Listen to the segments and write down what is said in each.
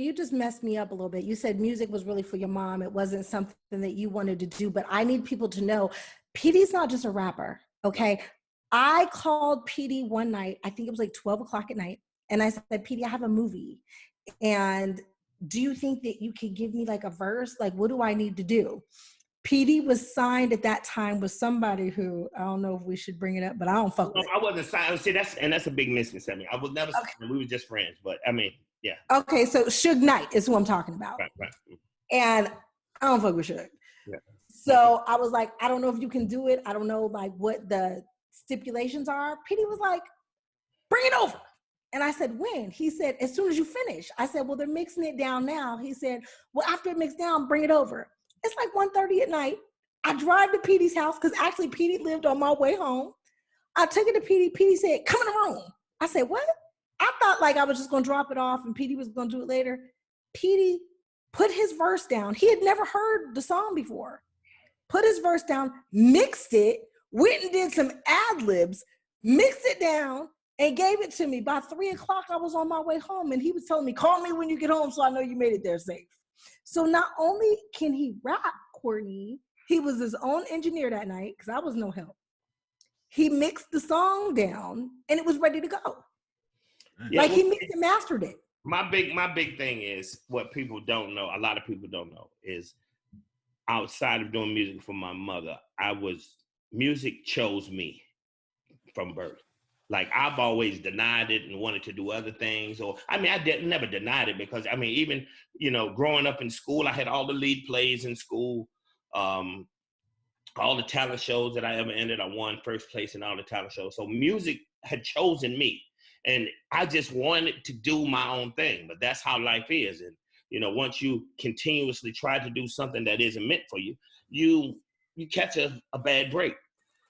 you just messed me up a little bit. You said music was really for your mom. It wasn't something that you wanted to do, but I need people to know Petey's not just a rapper, okay? I called Petey one night, I think it was like 12 o'clock at night, and I said, Petey, I have a movie, and do you think that you could give me like a verse? Like, what do I need to do? Petey was signed at that time with somebody who, I don't know if we should bring it up, but I don't fuck with. I wasn't signed. See, that's a big misconception. I was never signed. We were just friends, but I mean, yeah. Okay, so Suge Knight is who I'm talking about. Right. And I don't fuck with Suge. Yeah. So I was like, I don't know if you can do it. I don't know like what the stipulations are. Petey was like, bring it over. And I said, when? He said, as soon as you finish. I said, well, they're mixing it down now. He said, well, after it mixed down, bring it over. It's like 1:30 at night. I drive to Petey's house because actually Petey lived on my way home. I took it to Petey. Petey said, come in the room. I said, what? I thought like I was just going to drop it off and Petey was going to do it later. Petey put his verse down. He had never heard the song before. Put his verse down, mixed it, went and did some ad-libs, mixed it down, and gave it to me. By 3 o'clock, I was on my way home, and he was telling me, call me when you get home so I know you made it there safe. So not only can he rap, Courtney, he was his own engineer that night, because I was no help. He mixed the song down, and it was ready to go. Yeah, like he mixed and mastered it. My big thing is what people don't know, a lot of people don't know, is outside of doing music for my mother, music chose me from birth. Like I've always denied it and wanted to do other things. I never denied it because even, growing up in school, I had all the lead plays in school, all the talent shows that I ever entered. I won first place in all the talent shows. So music had chosen me and I just wanted to do my own thing, but that's how life is. And, once you continuously try to do something that isn't meant for you, you catch a bad break.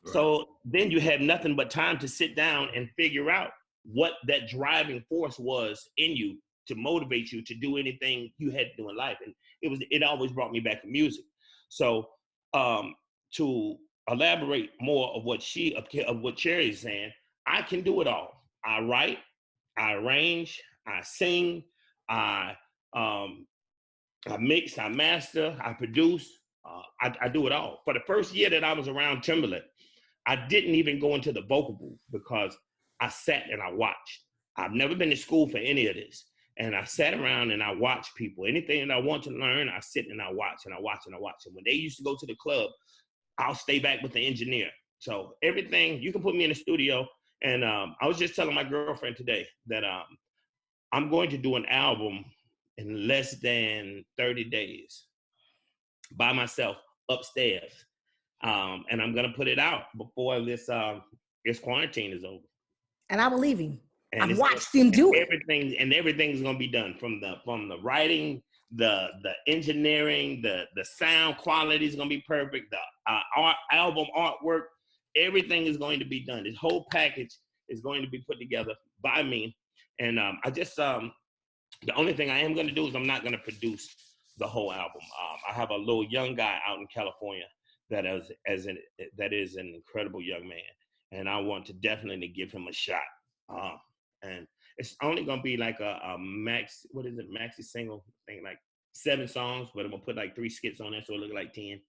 Right. So then you have nothing but time to sit down and figure out what that driving force was in you to motivate you to do anything you had to do in life. And it always brought me back to music. So to elaborate more of what Cherie is saying, I can do it all. I write, I arrange, I sing, I mix, I master, I produce, I do it all. For the first year that I was around Timberland, I didn't even go into the vocal booth because I sat and I watched. I've never been to school for any of this. And I sat around and I watched people. Anything that I want to learn, I sit and I watch and I watch and I watch. And when they used to go to the club, I'll stay back with the engineer. So everything, you can put me in the studio. And I was just telling my girlfriend today that I'm going to do an album in less than 30 days by myself upstairs. And I'm gonna put it out before this quarantine is over. And I believe him. I've watched him do it. Everything's gonna be done from the writing, the engineering, the sound quality is gonna be perfect. The album artwork, everything is going to be done. This whole package is going to be put together by me. And I just the only thing I am gonna do is I'm not gonna produce the whole album. I have a little young guy out in California that is an incredible young man, and I want to definitely give him a shot. And it's only gonna be like a maxi single thing, like 7 songs, but I'm gonna put like 3 skits on it, so it look like 10.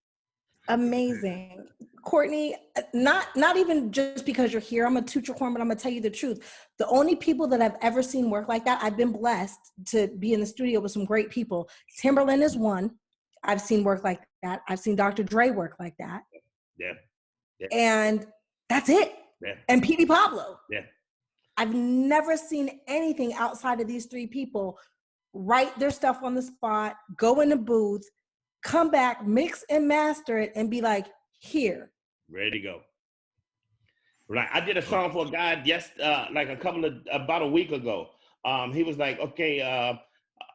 Amazing. Courtney, not even just because you're here, I'm gonna toot your horn, but I'm gonna tell you the truth. The only people that I've ever seen work like that, I've been blessed to be in the studio with some great people. Timberland is one. I've seen work like that. I've seen Dr. Dre work like that. Yeah. And that's it. Yeah. And Petey Pablo. Yeah. I've never seen anything outside of these 3 people write their stuff on the spot, go in the booth, come back, mix and master it, and be like, here. Ready to go. Right. I did a song for a guy about a week ago. He was like, okay,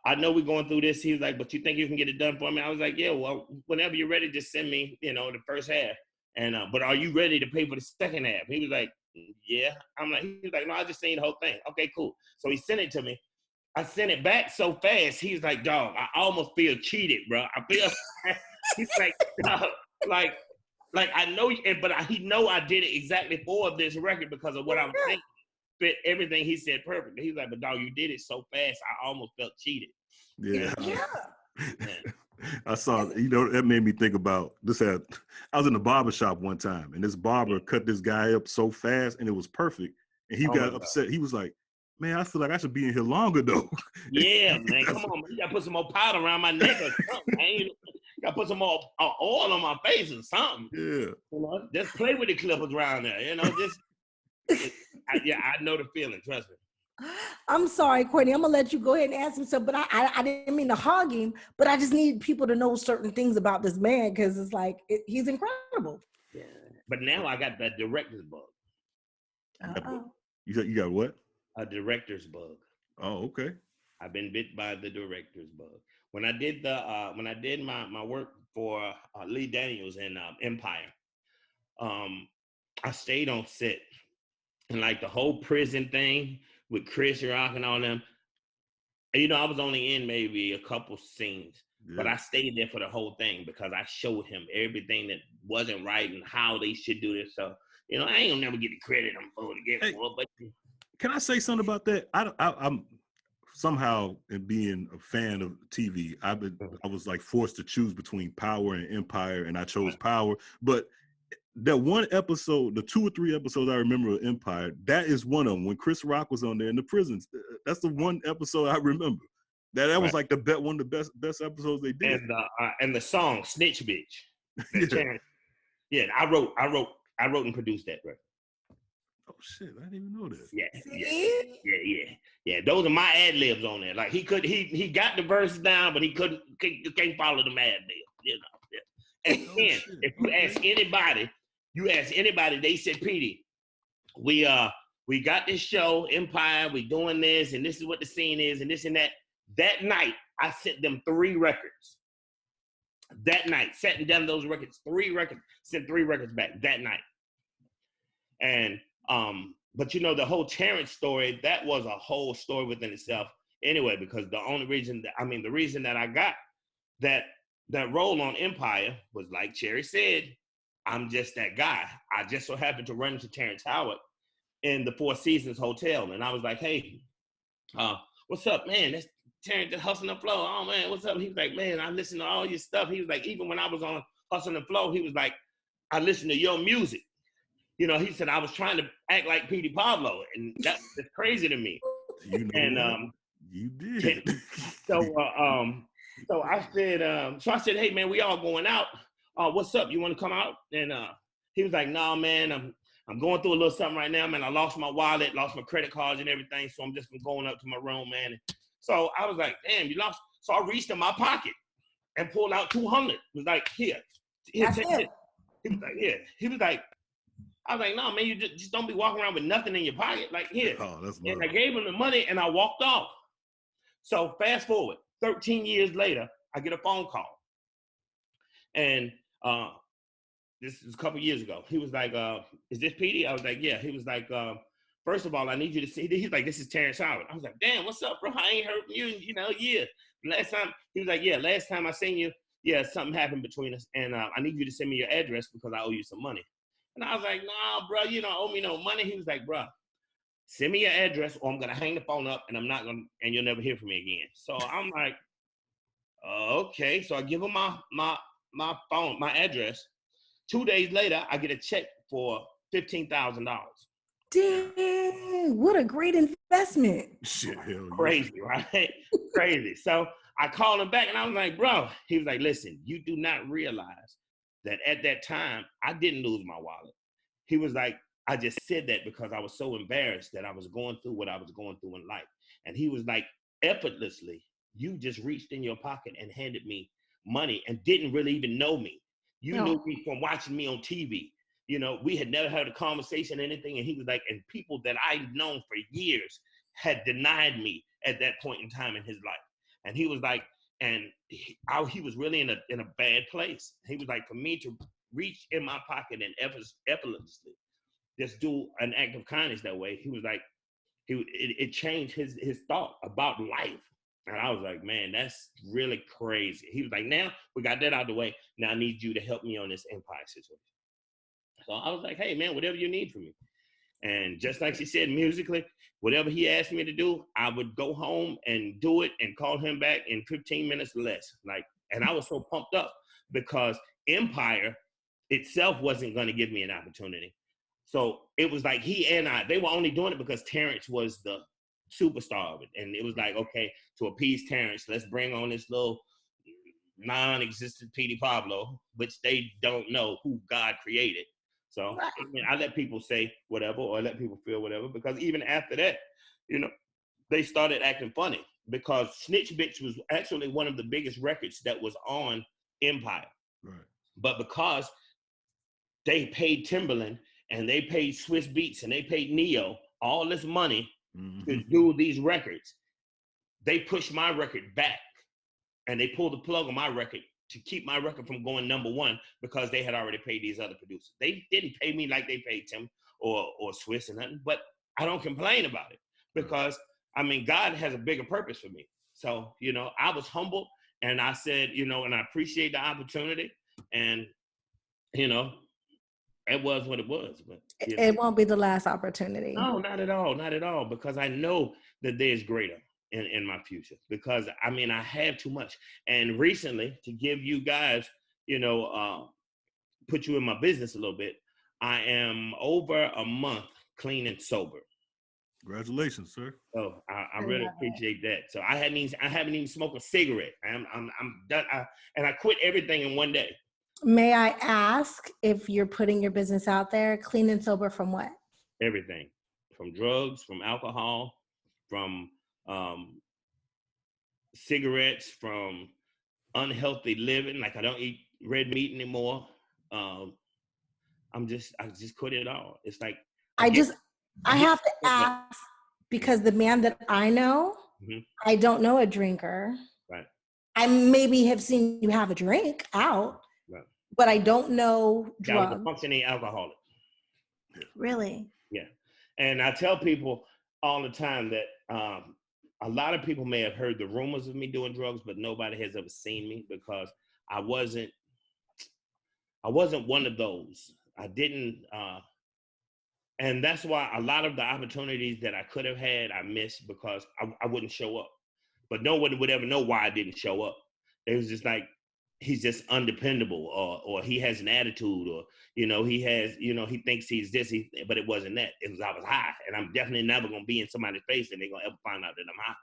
I know we're going through this. He was like, but you think you can get it done for me? I was like, yeah, well, whenever you're ready, just send me, the first half. And, but are you ready to pay for the second half? He was like, yeah. He was like, no, I just seen the whole thing. Okay, cool. So he sent it to me. I sent it back so fast. He's like, dog, I almost feel cheated, bro. I feel, he's like, dog, like I know, but he know I did it exactly for this record because of what I'm thinking. Fit everything he said perfectly. He's like, but dog, you did it so fast, I almost felt cheated. Yeah. Yeah. I saw, that made me think about this. I was in the barber shop one time, and this barber cut this guy up so fast, and it was perfect. And he got upset. He was like, "Man, I feel like I should be in here longer, though." Yeah, man, come on, man. You gotta put some more powder around my neck or something, man. You gotta put some more oil on my face or something. Yeah. Just play with the clippers around there. I know the feeling. Trust me. I'm sorry, Courtney. I'm gonna let you go ahead and ask him so, but I didn't mean to hog him, but I just need people to know certain things about this man because it's like he's incredible. Yeah, but now I got that director's bug. You got what? A director's bug. Oh, okay. I've been bit by the director's bug. When I did my work for Lee Daniels in Empire, I stayed on set, and like the whole prison thing with Chris Rock and all them, I was only in maybe a couple scenes, but I stayed there for the whole thing because I showed him everything that wasn't right and how they should do this. So, I ain't gonna never get the credit I'm supposed to get for it. But can I say something about that? I'm somehow, in being a fan of TV, I was like forced to choose between Power and Empire, and I chose Power. But that one episode, the 2 or 3 episodes I remember of Empire, that is one of them. When Chris Rock was on there in the prisons, that's the one episode I remember. That was like one of the best episodes they did. And the song "Snitch Bitch." I wrote and produced that record. Oh shit, I didn't even know that. Yeah. Those are my ad libs on there. Like he got the verses down, but can't follow them ad libs. And then if you ask anybody, they said, Petey, we got this show, Empire, we doing this, and this is what the scene is, and this and that. That night, I sent them 3 records. That night, setting down those records, 3 records, sent 3 records back that night. And but the whole Terrence story, that was a whole story within itself anyway, because the reason that I got that role on Empire was, like Cherie said, I'm just that guy. I just so happened to run into Terrence Howard in the Four Seasons Hotel, and I was like, hey, what's up, man? That's Terrence just Hustle and Flow. Oh, man, what's up? He was like, man, I listen to all your stuff. He was like, even when I was on Hustle and Flow, he was like, I listen to your music. He said, I was trying to act like Petey Pablo, and that's crazy to me. You did. So I said, hey man, we all going out. What's up? You want to come out? And he was like, no, man, I'm going through a little something right now, man. I lost my wallet, lost my credit cards and everything, so I'm just going up to my room, man. And so I was like, damn, you lost. So I reached in my pocket and pulled out 200. It was like, here. That's it. He was like, yeah. He was like, I was like, no, man, you just don't be walking around with nothing in your pocket. Like, here. Oh, that's and I gave him the money and I walked off. So fast forward, 13 years later, I get a phone call. And this is a couple years ago. He was like, is this Petey? I was like, yeah. He was like, first of all, I need you to see. He's like, this is Terrence Howard. I was like, damn, what's up, bro? I ain't heard from you in years. Last time, he was like, yeah, last time I seen you, something happened between us. And I need you to send me your address because I owe you some money. And I was like, nah, bro, you don't owe me no money. He was like, bro, send me your address or I'm going to hang the phone up and and you'll never hear from me again. So I'm like, okay. So I give him my phone, my address. 2 days later, I get a check for $15,000. Dang, what a great investment. Shit, hell crazy, right? Crazy. So I called him back and I was like, bro, he was like, listen, you do not realize that at that time, I didn't lose my wallet. He was like, I just said that because I was so embarrassed that I was going through what I was going through in life. And he was like, effortlessly, you just reached in your pocket and handed me money and didn't really even know me. You knew me from watching me on TV. We had never had a conversation or anything. And he was like, and people that I'd known for years had denied me at that point in time in his life. And he was like, and he was really in a bad place. He was like, for me to reach in my pocket and effortlessly just do an act of kindness that way, he was like, it changed his thought about life. And I was like, man, that's really crazy. He was like, now we got that out of the way. Now I need you to help me on this Empire situation. So I was like, hey, man, whatever you need from me. And just like she said, musically, whatever he asked me to do, I would go home and do it and call him back in 15 minutes or less. And I was so pumped up because Empire itself wasn't going to give me an opportunity. So it was like he and they were only doing it because Terrence was the superstar of it. And it was like, okay, to appease Terrence, let's bring on this little non-existent Petey Pablo, which they don't know who God created. So I let people say whatever or let people feel whatever, because even after that, they started acting funny because Snitch Bitch was actually one of the biggest records that was on Empire. Right. But because they paid Timbaland and they paid Swiss Beats and they paid Neo all this money to do these records, they pushed my record back and they pulled the plug on my record to keep my record from going #1 because they had already paid these other producers. They didn't pay me like they paid Tim or Swiss or nothing, but I don't complain about it because, God has a bigger purpose for me. So, I was humbled and I said, and I appreciate the opportunity and, it was what it was. But it won't be the last opportunity. No, not at all. Not at all. Because I know that there's greater in my future, because I have too much. And recently, to give you guys, put you in my business a little bit, I am over a month clean and sober. Congratulations, sir. So I really appreciate that. So I haven't even smoked a cigarette. I'm done. And I quit everything in one day. May I ask if you're putting your business out there, clean and sober from what? Everything, from drugs, from alcohol, from cigarettes, from unhealthy living. Like I don't eat red meat anymore. I just quit it all. It's like I have to ask because the man that I know, I don't know a drinker. Right. I maybe have seen you have a drink out, right, but I don't know drugs. I was a functioning alcoholic. Really? Yeah. And I tell people all the time that a lot of people may have heard the rumors of me doing drugs, but nobody has ever seen me because I wasn't one of those. I didn't, and that's why a lot of the opportunities that I could have had, I missed because I wouldn't show up. But no one would ever know why I didn't show up. It was just like, he's just undependable, or he has an attitude, or, he has, he thinks he's this, but it wasn't that. It was I was high, and I'm definitely never going to be in somebody's face and they're going to ever find out that I'm high.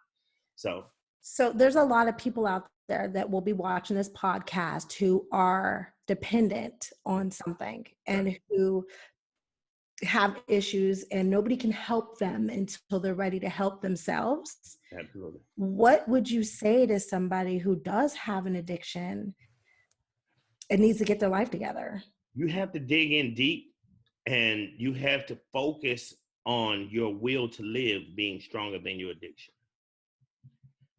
So there's a lot of people out there that will be watching this podcast who are dependent on something and who have issues and nobody can help them until they're ready to help themselves. Absolutely. What would you say to somebody who does have an addiction and needs to get their life together? You have to dig in deep and you have to focus on your will to live being stronger than your addiction.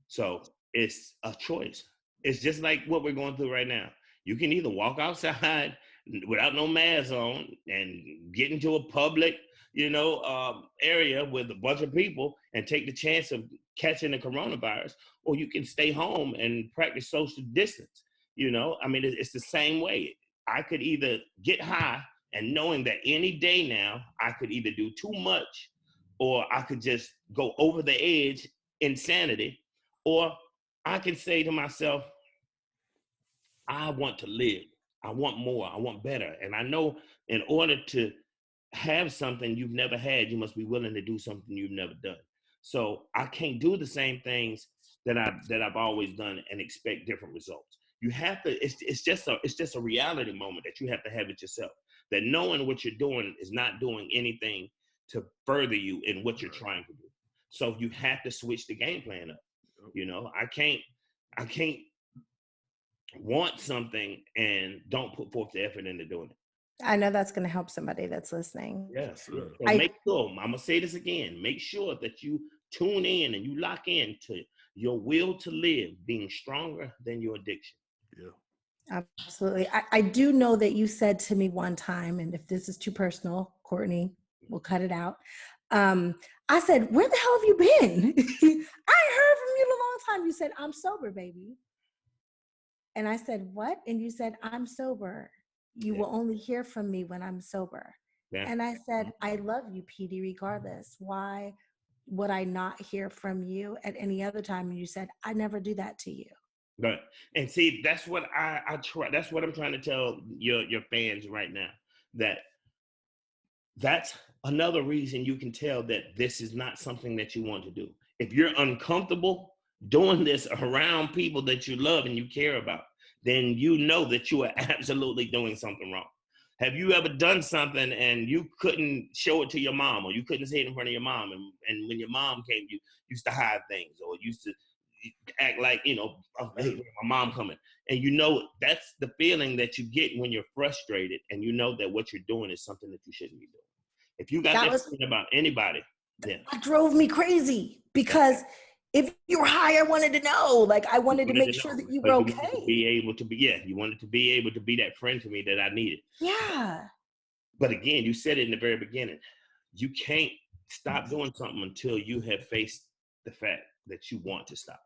So it's a choice. It's just like what we're going through right now. You can either walk outside without no mask on and get into a public, area with a bunch of people and take the chance of catching the coronavirus, or you can stay home and practice social distance. It's the same way. I could either get high and knowing that any day now I could either do too much or I could just go over the edge, insanity, or I can say to myself, I want to live. I want more. I want better. And I know in order to have something you've never had, you must be willing to do something you've never done. So I can't do the same things that I've always done and expect different results. You have to, it's just a reality moment that you have to have it yourself. That knowing what you're doing is not doing anything to further you in what you're trying to do. So you have to switch the game plan up. I can't want something and don't put forth the effort into doing it. I know that's going to help somebody that's listening. Yes. So make sure, I'm going to say this again, make sure that you tune in and you lock in to your will to live being stronger than your addiction. Yeah. Absolutely. I do know that you said to me one time, and if this is too personal, Courtney, we'll cut it out. I said, where the hell have you been? I ain't heard from you in a long time. You said, I'm sober, baby. And I said, what? And you said, I'm sober. You will only hear from me when I'm sober. Yeah. And I said, I love you, Petey, regardless. Why would I not hear from you at any other time? And you said, I never do that to you. Right. And see, that's what I try. That's what I'm trying to tell your fans right now. That's another reason you can tell that this is not something that you want to do. If you're uncomfortable doing this around people that you love and you care about, then you know that you are absolutely doing something wrong. Have you ever done something and you couldn't show it to your mom, or you couldn't say it in front of your mom, and when your mom came, you used to hide things, or used to act like, oh, hey, my mom coming, and that's the feeling that you get when you're frustrated, and you know that what you're doing is something that you shouldn't be doing. If you got that feeling about anybody, yeah, that drove me crazy, because if you were high, I wanted to know. Like, I wanted to make sure that you were okay. You wanted to be able to be that friend to me that I needed. Yeah. But again, you said it in the very beginning. You can't stop doing something until you have faced the fact that you want to stop.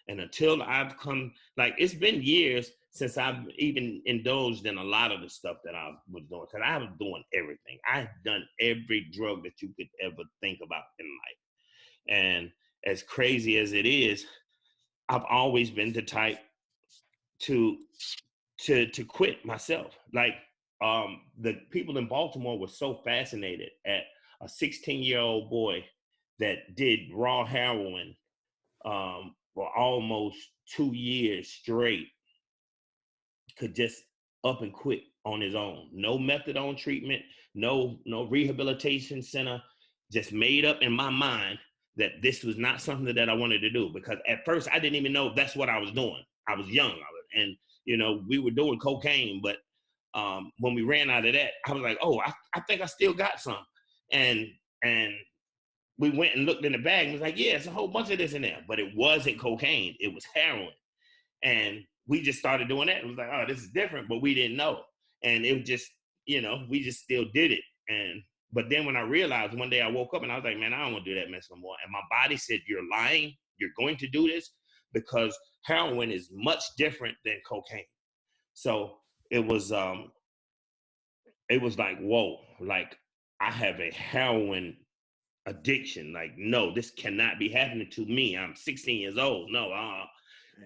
And until I've come, like, it's been years since I've even indulged in a lot of the stuff that I was doing. Because I was doing everything. I've done every drug that you could ever think about in life. And as crazy as it is, I've always been the type to quit myself. Like, the people in Baltimore were so fascinated at a 16-year-old boy that did raw heroin for almost 2 years straight, could just up and quit on his own. No methadone treatment, no rehabilitation center, just made up in my mind that this was not something that I wanted to do. Because at first I didn't even know that's what I was doing. I was young, and we were doing cocaine, but when we ran out of that, I was like, oh, I think I still got some. And we went and looked in the bag and was like, yeah, it's a whole bunch of this in there. But it wasn't cocaine, it was heroin. And we just started doing that. It was like, oh, this is different, but we didn't know. And it was just, we just still did it. But then when I realized, one day I woke up and I was like, man, I don't want to do that mess no more. And my body said, you're lying. You're going to do this, because heroin is much different than cocaine. So it was like, whoa, like, I have a heroin addiction. Like, no, this cannot be happening to me. I'm 16 years old. No.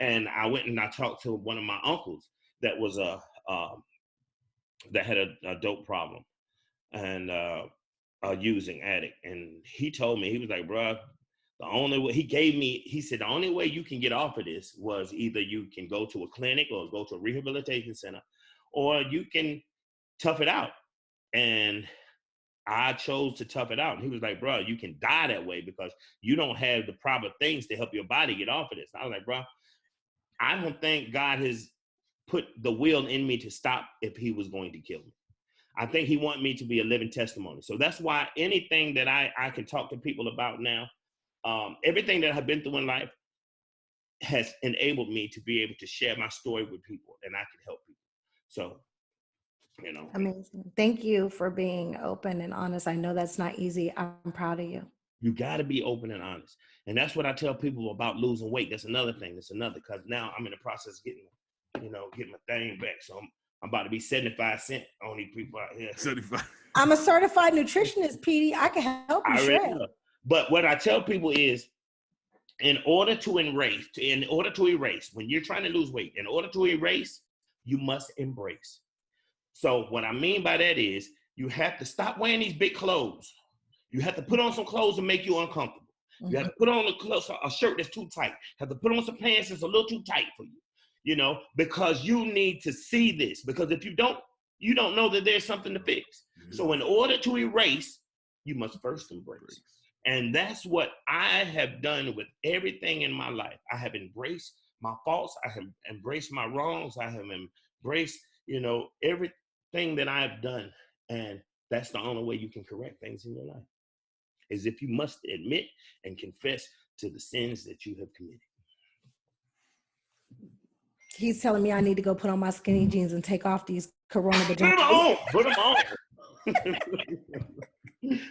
And I went and I talked to one of my uncles that was that had a dope problem, and a using addict. And he told me, he was like, bro, the only way he said, the only way you can get off of this was either you can go to a clinic or go to a rehabilitation center, or you can tough it out. And I chose to tough it out. And he was like, bro, you can die that way because you don't have the proper things to help your body get off of this. I was like, bro, I don't think God has put the will in me to stop if he was going to kill me. I think he wanted me to be a living testimony. So that's why anything that I can talk to people about now, everything that I've been through in life has enabled me to be able to share my story with people, and I can help people. So, Amazing. Thank you for being open and honest. I know that's not easy. I'm proud of you. You got to be open and honest. And that's what I tell people about losing weight. That's another thing. Because now I'm in the process of getting my thing back. So I'm about to be 75 cents on these people out here. 75. I'm a certified nutritionist, Petey. I can help you shred. But what I tell people is, in order to erase, when you're trying to lose weight, in order to erase, you must embrace. So what I mean by that is, you have to stop wearing these big clothes. You have to put on some clothes that make you uncomfortable. Mm-hmm. You have to put on a shirt that's too tight. You have to put on some pants that's a little too tight for you, because you need to see this. Because if you don't know that there's something to fix. Mm-hmm. So in order to erase, you must first embrace. And that's what I have done with everything in my life. I have embraced my faults. I have embraced my wrongs. I have embraced, everything that I've done. And that's the only way you can correct things in your life, is if you must admit and confess to the sins that you have committed. He's telling me I need to go put on my skinny jeans and take off these Corona pajamas. Put them on.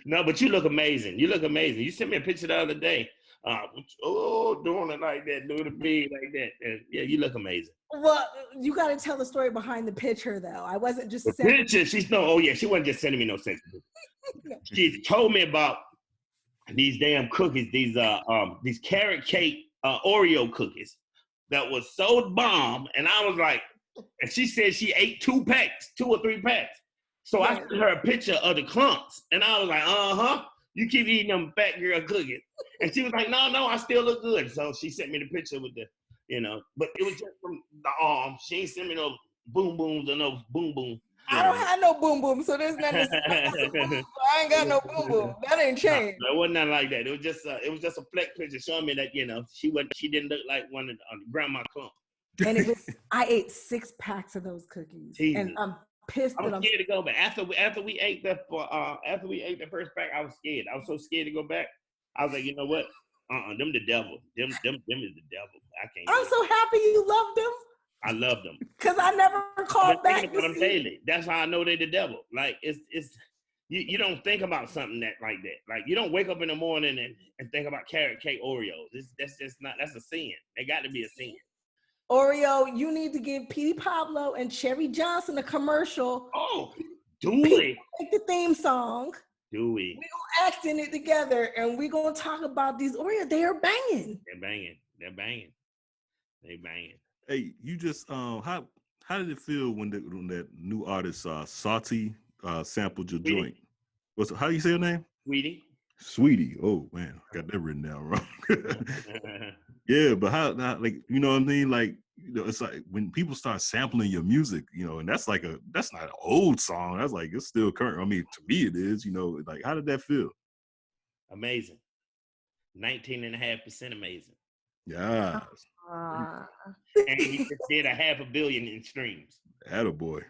No, but you look amazing. You sent me a picture the other day Doing it like that, doing the big like that. And yeah, you look amazing. Well, you got to tell the story behind the picture, though. I wasn't just the picture. She wasn't just sending me no sex pictures. No. She told me about these damn cookies, these carrot cake Oreo cookies that was so bomb, and I was like, and she said she ate 2 or 3 packs. So I sent her a picture of the clumps, and I was like, you keep eating them fat girl cookies. And she was like, no, I still look good. So she sent me the picture with the, but it was just from the arm. She ain't sent me no boom booms or no boom boom. I don't have no boom boom, so there's nothing. I ain't got no boom boom. That ain't changed. No, it wasn't nothing like that. It was just a fleck picture showing me that she didn't look like one of the grandma clump. And I ate 6 packs of those cookies, Jesus. And I'm pissed. I was scared to go back after we ate the first pack. I was scared. I was so scared to go back. I was like, you know what? Them the devil. Them is the devil. I can't. I'm so happy you loved them. I love them because I never called back. Daily. That's how I know they're the devil. Like it's you don't think about something like that. Like you don't wake up in the morning and think about carrot cake Oreos. That's just not. That's a sin. They got to be a sin. Oreo, you need to give Petey Pablo and Cherie Johnson a commercial. Oh, do we? Make the theme song. Do we? We gonna act in it together, and we gonna talk about these Oreos. They are banging. They're banging. They banging. Hey, you just how did it feel when that new artist Saweetie sampled your joint? How do you say her name? Saweetie. Oh man, I got that written down wrong. Yeah, but how like you know what I mean? Like it's like when people start sampling your music, and that's not an old song. That's like it's still current. I mean, to me it is. Like how did that feel? Amazing. 19.5% amazing. Yeah. And he just did 500 million in streams. Attaboy.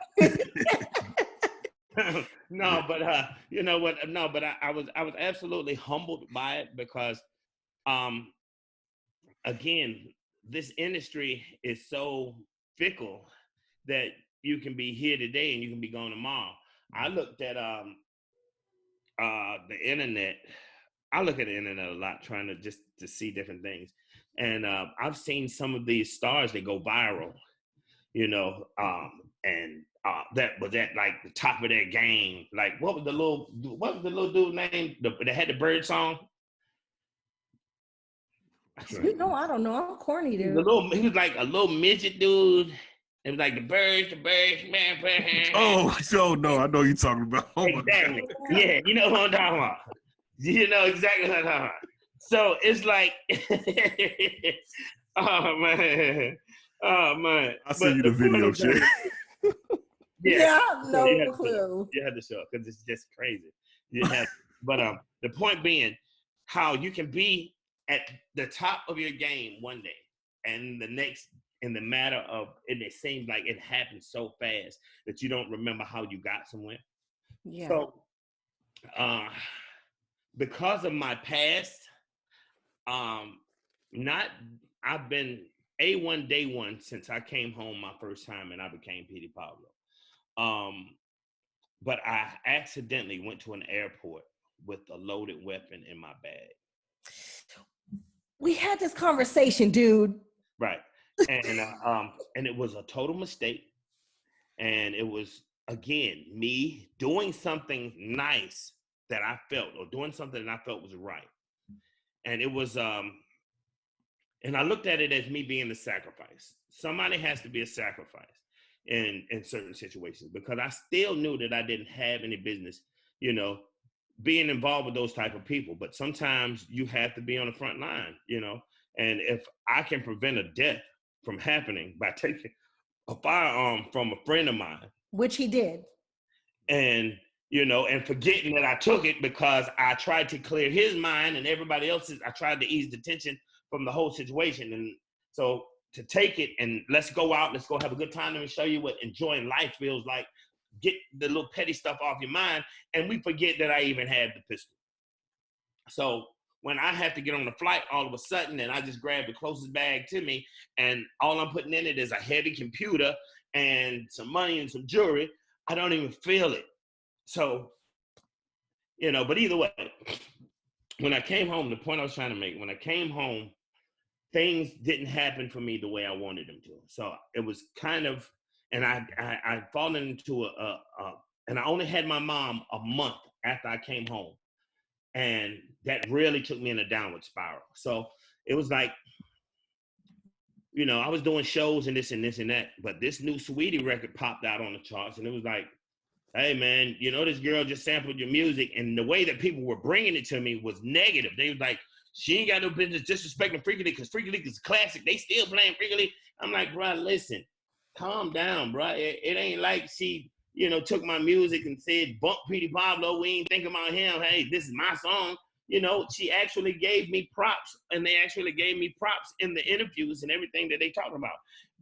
No, but you know what? No, but I was absolutely humbled by it because, again, this industry is so fickle that you can be here today and you can be gone tomorrow. I looked at the internet. I look at the internet a lot, trying to see different things. And I've seen some of these stars that go viral, and that was at like the top of their game. Like what was the little dude name that had the bird song? I don't know. I'm corny, dude. He was like a little midget dude. It was like the birds, man. Oh, no, I know you're talking about. Oh, exactly. Yeah, you know what I'm talking about. You know exactly what I'm talking about. So it's like, oh man. I'll send you the video, shit. Yeah, no clue. You had to show it because it's just crazy. But the point being, how you can be at the top of your game one day, and the next, in the matter of, and it seems like it happens so fast that you don't remember how you got somewhere. Yeah. So, because of my past, I've been A1 day one since I came home my first time and I became Petey Pablo. But I accidentally went to an airport with a loaded weapon in my bag. We had this conversation, dude. Right. And it was a total mistake. And it was, again, me doing something nice that I felt, or doing something that I felt was right. And it was, and I looked at it as me being the sacrifice. Somebody has to be a sacrifice in certain situations, because I still knew that I didn't have any business, being involved with those type of people. But sometimes you have to be on the front line, and if I can prevent a death from happening by taking a firearm from a friend of mine, which he did, and and forgetting that I took it because I tried to clear his mind and everybody else's, I tried to ease the tension from the whole situation. And so to take it and let's go out, let's go have a good time, let me show you what enjoying life feels like, get the little petty stuff off your mind, and we forget that I even had the pistol. So when I have to get on the flight all of a sudden, and I just grab the closest bag to me, and all I'm putting in it is a heavy computer and some money and some jewelry, I don't even feel it. So, but either way, when I came home, the point I was trying to make, when I came home, things didn't happen for me the way I wanted them to. So it was kind of, and I'd fallen into and I only had my mom a month after I came home. And that really took me in a downward spiral. So it was like, you know, I was doing shows and this and this and that, but this new Saweetie record popped out on the charts, and it was like, hey man, you know, this girl just sampled your music, and the way that people were bringing it to me was negative. They was like, she ain't got no business disrespecting Freek-A-Leek because Freek-A-Leek is classic. They still playing Freek-A-Leek. I'm like, bro, listen, calm down, bro. It ain't like she, you know, took my music and said, bump Petey Pablo. We ain't thinking about him. Hey, this is my song. You know, she actually gave me props, and they actually gave me props in the interviews and everything that they talked about.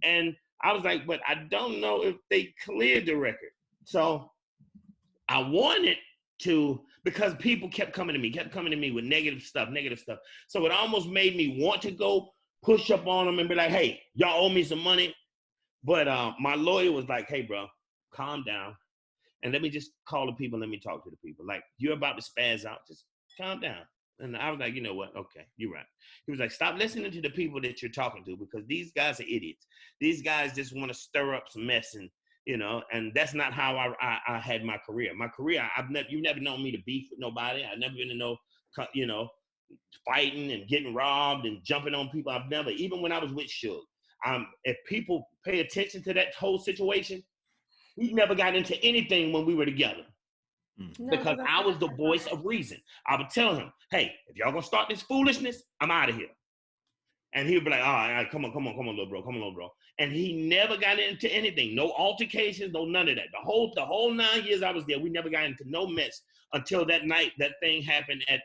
And I was like, but I don't know if they cleared the record. So I wanted to, because people kept coming to me with negative stuff. So it almost made me want to go push up on them and be like, hey, y'all owe me some money. But my lawyer was like, hey, bro, calm down. And let me just call the people. Let me talk to the people. Like, you're about to spaz out. Just calm down. And I was like, you know what? Okay, you're right. He was like, stop listening to the people that you're talking to, because these guys are idiots. These guys just want to stir up some mess, and you know, and that's not how I had my career. My career, you've never known me to beef with nobody. I've never been to no, you know, fighting and getting robbed and jumping on people. I've never, even when I was with Suge. If people pay attention to that whole situation, we never got into anything when we were together. No, because I was the voice of reason. I would tell him, hey, if y'all gonna start this foolishness, I'm out of here. And he would be like, all right, come on, little bro. And he never got into anything. No altercations, no none of that. The whole 9 years I was there, we never got into no mess until that night that thing happened and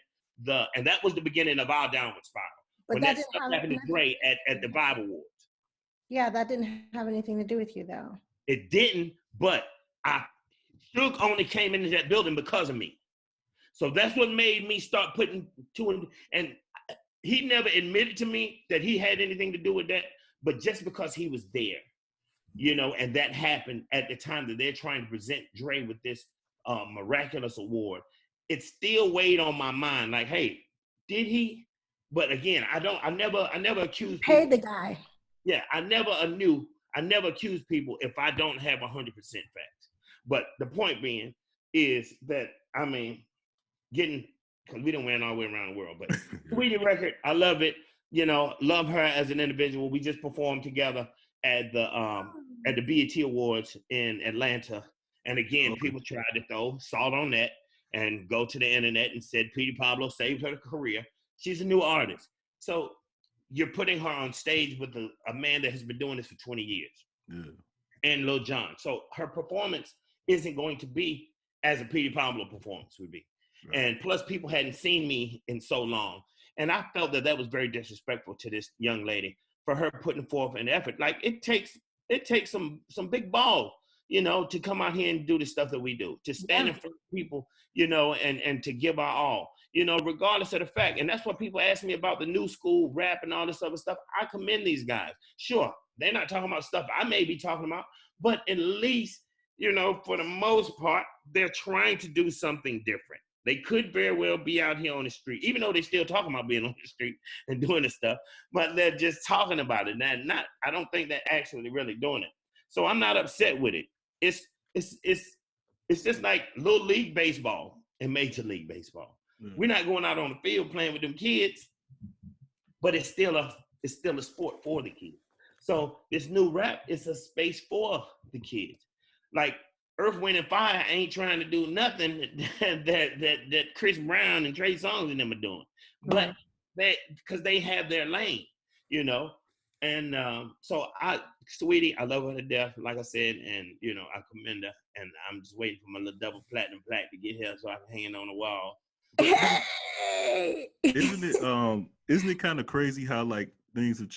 that was the beginning of our downward spiral. But when that stuff happened to Dre at the Bible Awards. Yeah, that didn't have anything to do with you though. It didn't, but Suge only came into that building because of me. So that's what made me start putting two and he never admitted to me that he had anything to do with that, but just because he was there, you know, and that happened at the time that they're trying to present Dre with this miraculous award, it still weighed on my mind. Like, hey, did he? But again, I never accused people. Paid the guy. Yeah, I never accuse people if I don't have 100% facts. But the point being is that, I mean, because we done went all the way around the world, but Saweetie record, I love it. You know, love her as an individual. We just performed together at the BET Awards in Atlanta. And again, people tried to throw salt on that and go to the internet and said Petey Pablo saved her career. She's a new artist. So you're putting her on stage with a man that has been doing this for 20 years. Yeah. And Lil Jon. So her performance isn't going to be as a Petey Pablo performance would be. Right. And plus people hadn't seen me in so long. And I felt that was very disrespectful to this young lady for her putting forth an effort. Like it takes some big balls, you know, to come out here and do the stuff that we do, to stand in front of people, you know, and to give our all, you know, regardless of the fact. And that's what people ask me about the new school rap and all this other stuff. I commend these guys. Sure, they're not talking about stuff I may be talking about, but at least, you know, for the most part, they're trying to do something different. They could very well be out here on the street, even though they're still talking about being on the street and doing this stuff, but they're just talking about it. I don't think they're actually really doing it. So I'm not upset with it. It's just like Little League Baseball and Major League Baseball. Mm. We're not going out on the field playing with them kids, but it's still a sport for the kids. So this new rap is a space for the kids. Like Earth, Wind, and Fire ain't trying to do nothing that Chris Brown and Trey Songz and them are doing, but because they have their lane, you know. And so Saweetie, I love her to death, like I said, and you know I commend her, and I'm just waiting for my little double platinum plaque to get here so I can hang it on the wall. Isn't it kind of crazy how like things have